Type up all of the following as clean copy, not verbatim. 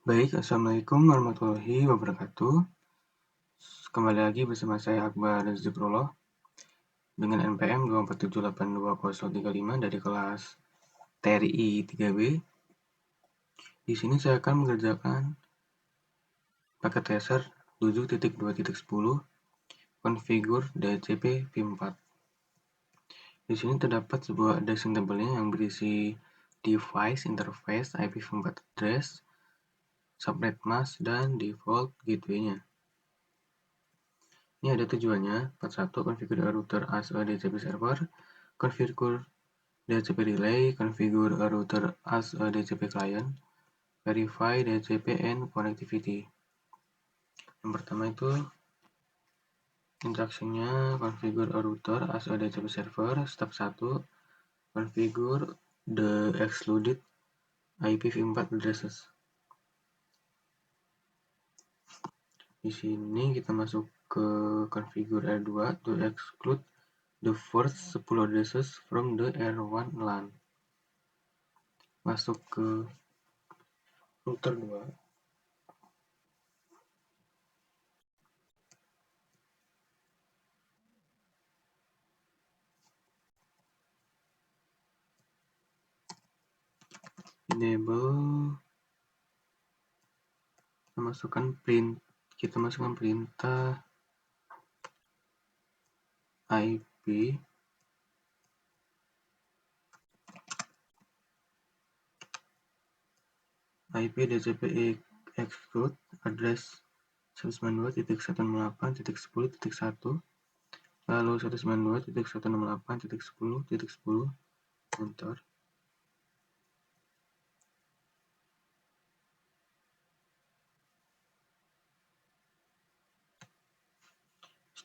Baik, Assalamualaikum warahmatullahi wabarakatuh. Kembali lagi bersama saya Akbar Zikrullah dengan NPM 247820035 dari kelas TRI 3B. Di sini saya akan mengerjakan paket tracer 7.2.10 konfigur DHCP V4. Di sini terdapat sebuah addressing table yang berisi device interface IPv4 address, subnet mask, dan default gateway-nya. Ini ada tujuannya. Part 1, configure a router as a DHCP server, configure DHCP relay, configure a router as a DHCP client, verify DHCP and connectivity. Yang pertama itu instruksinya configure a router as a DHCP server. Step 1, configure the excluded IPv4 addresses. Di sini kita masuk ke configure R2 to exclude the first 10 addresses from the R1 LAN. Masuk ke router 2. Enable, kita masukkan perintah IP DHCP exclude address 192.168.10.1 lalu 192.168.10.10 enter.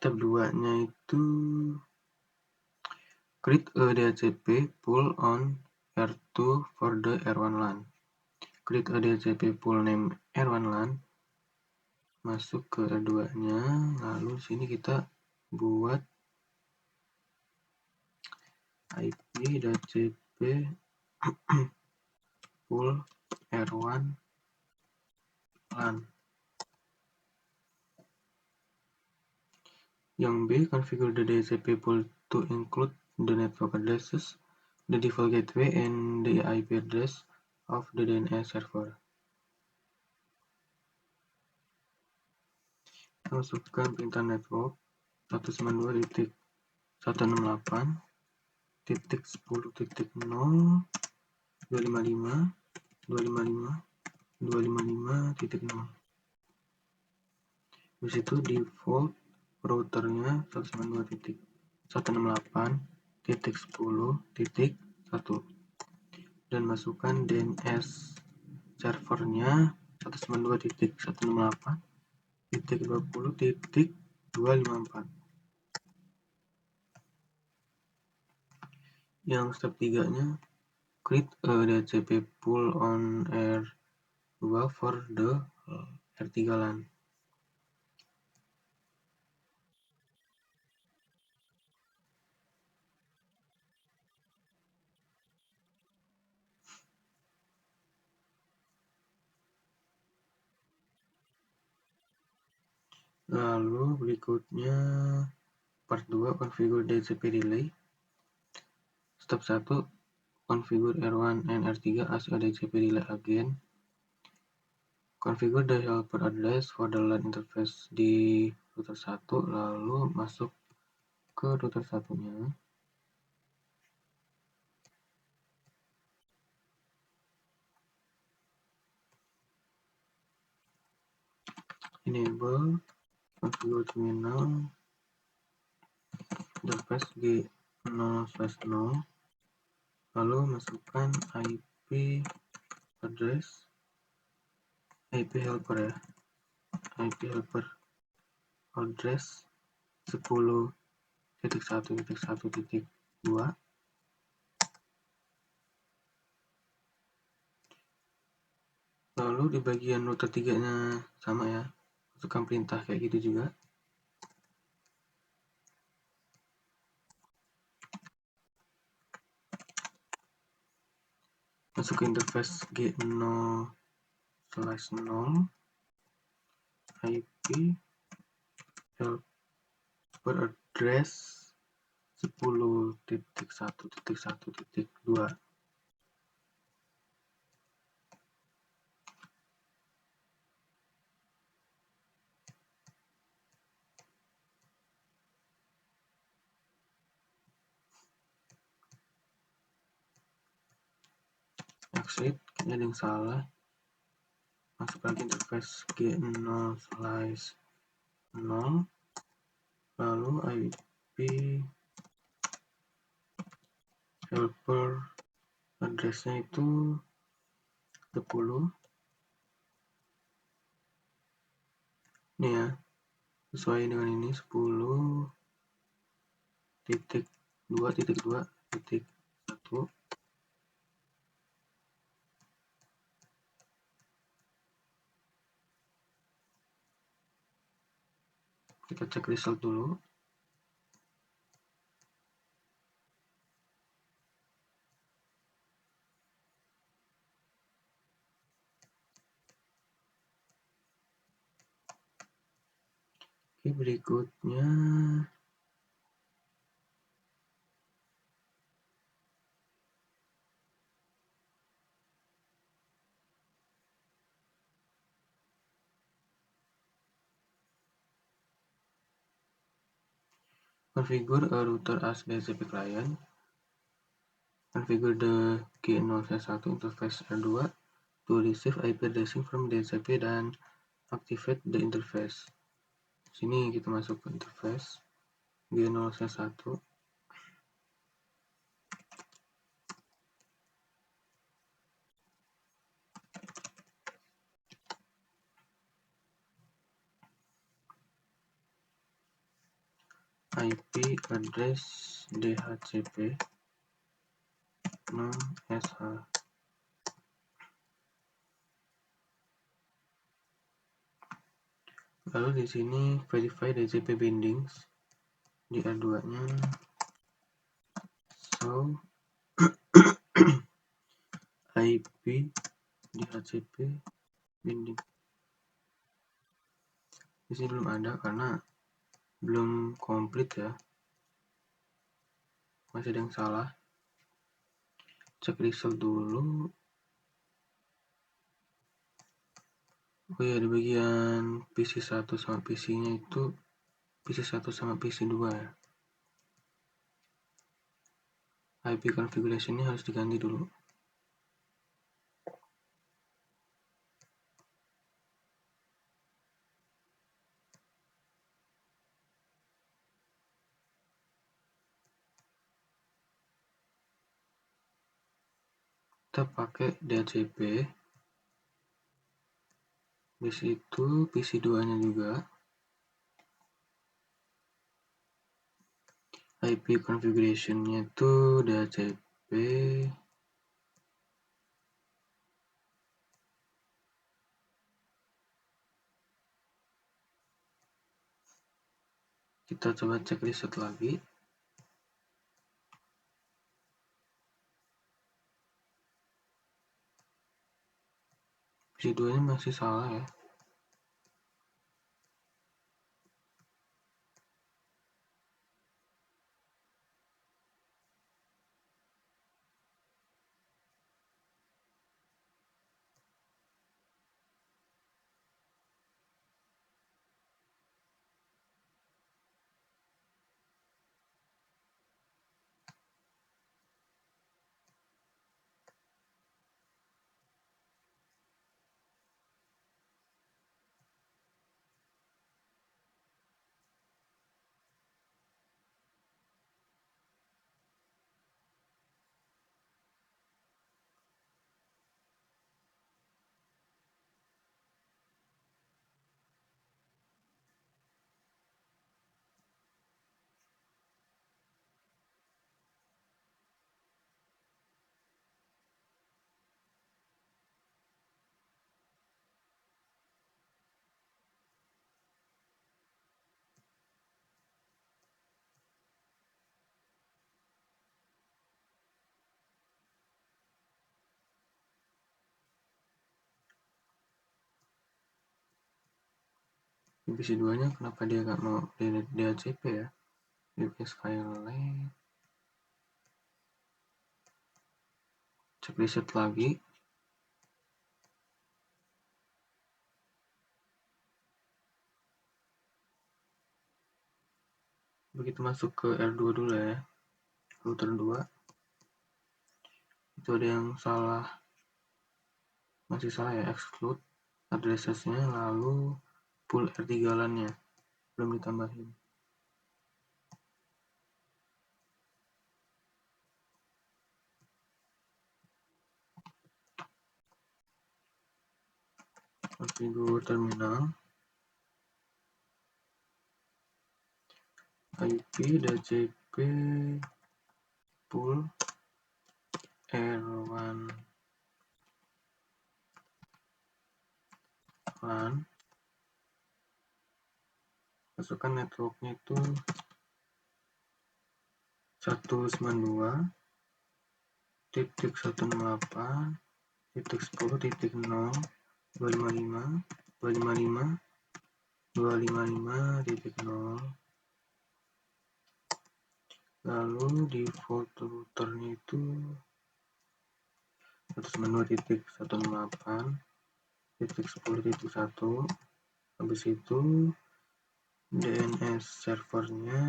Step 2 nya itu create a DHCP pool on R2 for the R1 LAN. Create a DHCP pool name R1 LAN, masuk ke R2 nya, lalu sini kita buat IP DHCP pool R1 LAN. Yang B, configure the DHCP pool to include the network addresses, the default gateway, and the IP address of the DNS server. Masukkan perintah network 192.168.10.255.255.255.0. Habis itu default routernya 192.168.10.1 dan masukkan DNS servernya 192.168.20.254. Yang step 3 nya create a DHCP pool on R2 for the R3 LAN. Lalu berikutnya part 2, configure DHCP relay. Step 1, configure R1 and R3 as a DHCP relay again. Configure the helper address for the LAN interface di router 1, lalu masuk ke router 1-nya. Enable configure terminal interface G0/0, lalu masukkan IP address IP helper address 10.1.1.2. Lalu di bagian router 3 nya sama ya, masukkan perintah kayak gitu juga. Masuk ke interface G0 /0 IP helper address 10.1.1.2. Exit, kayaknya ada yang salah. Masuk lagi interface G0/0, lalu IP helper addressnya itu 10. Ini ya, sesuai dengan ini 10.2.2.1. Kita cek result dulu. Oke, berikutnya configure a router as DHCP client. Configure the G0/1 interface R2 to receive IP addressing from DHCP dan activate the interface. Sini kita masuk ke interface G0/1. IP address DHCP 6SH. Lalu di sini verify DHCP bindings di R2-nya. So IP DHCP binding. Di sini belum ada karena belum komplit ya. Masih ada yang salah. Cek result dulu. Oh ya, di bagian PC1 sama PC-nya itu PC1 sama PC2 ya. IP configuration-nya harus diganti dulu. Kita pakai DHCP. Di situ PC2-nya juga. IP configuration-nya itu DHCP. Kita coba cek reset lagi. PC2-nya masih salah ya. divisi 2 nya kenapa dia nggak mau DHCP ya? Request file, cek reset lagi. Begitu masuk ke R2 dulu ya, router 2, itu ada yang salah, masih salah ya, exclude addressesnya, lalu pull R3 LAN-nya belum ditambahin. Konfigur terminal, IP DHCP pull R1 LAN, masukkan networknya itu 192.168.10.255.255.255.0, lalu default routernya itu 192.168.10.1, habis itu DNS servernya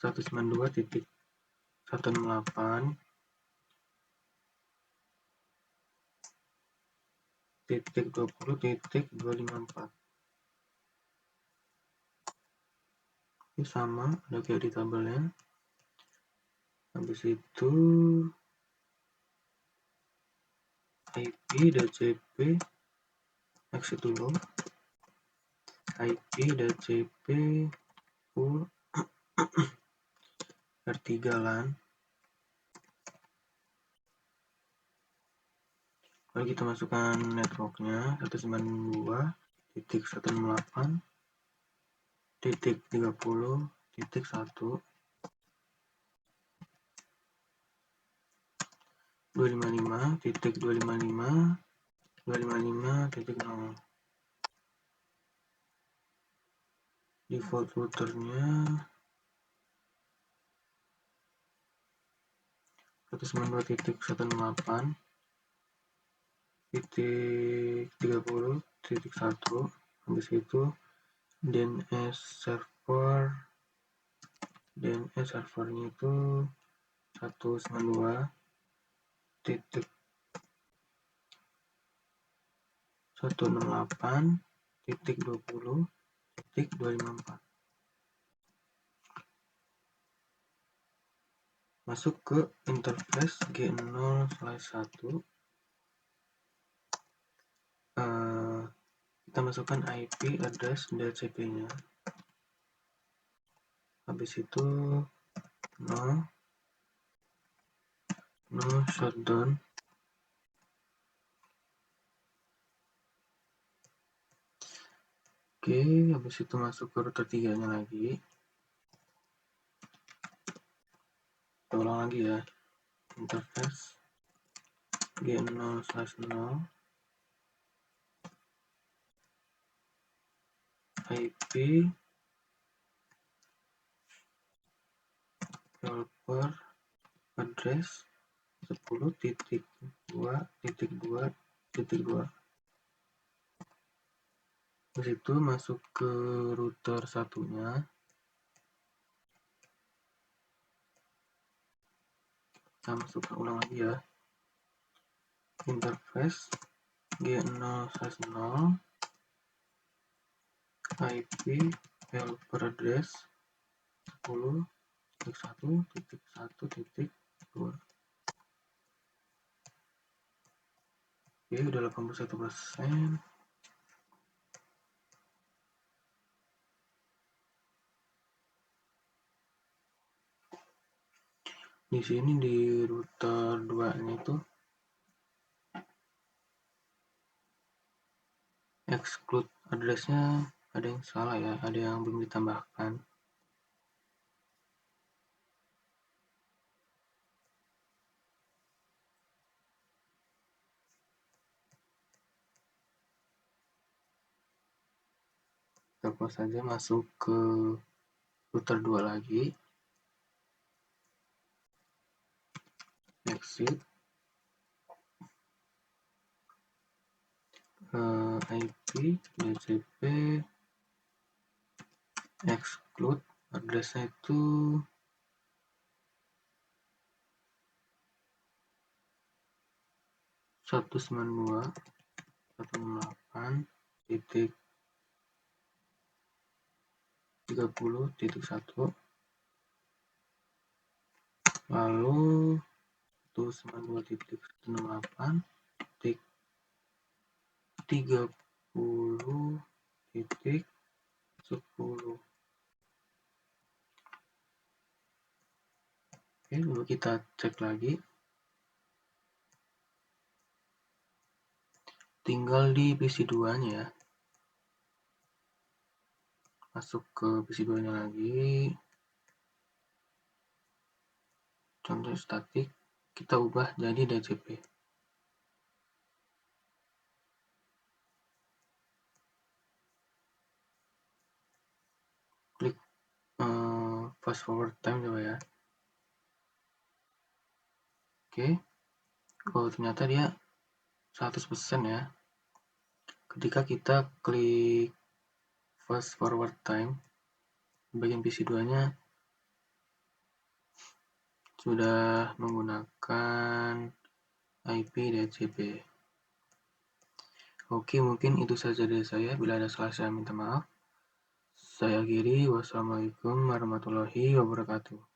192.168.20.254. Ini sama, ada kayak di tabelnya. Habis itu IP DHCP, exit dulu, IP DHCP full R3 LAN, lalu kita masukkan networknya 192.168.30.1, 255.255.255.0. Default routernya 192.168.30.1, habis itu DNS servernya itu 192.168.20.254. Masuk ke interface G0/1, kita masukkan IP address DHCP-nya, habis itu no shutdown, oke. Habis itu masuk ke router 3 nya lagi, kita ulang lagi ya, interface G0/0, IP developer address 10.2.2.2. Di situ masuk ke router satunya, kita masukkan ulang lagi ya, interface G0/0, IP developer address 10.1.1.2. Oke, udah 81%. Di sini di router 2-nya itu exclude address-nya ada yang salah ya, ada yang belum ditambahkan. kita close saja, masuk ke router 2 lagi, exit, IP DCP exclude, addressnya itu 192.168.30.1, lalu 192.168.30.10. Oke, lalu kita cek lagi, tinggal di PC2 nya ya, masuk ke PC2 nya lagi, contoh statik, kita ubah jadi DCP. Klik fast forward time coba ya. Oke, oh ternyata dia 100% ya. Ketika kita klik fast forward time, bagian PC2 nya sudah menggunakan IP DHCP. Oke, mungkin itu saja dari saya. Bila ada salah, saya minta maaf. Saya akhiri. Wassalamualaikum warahmatullahi wabarakatuh.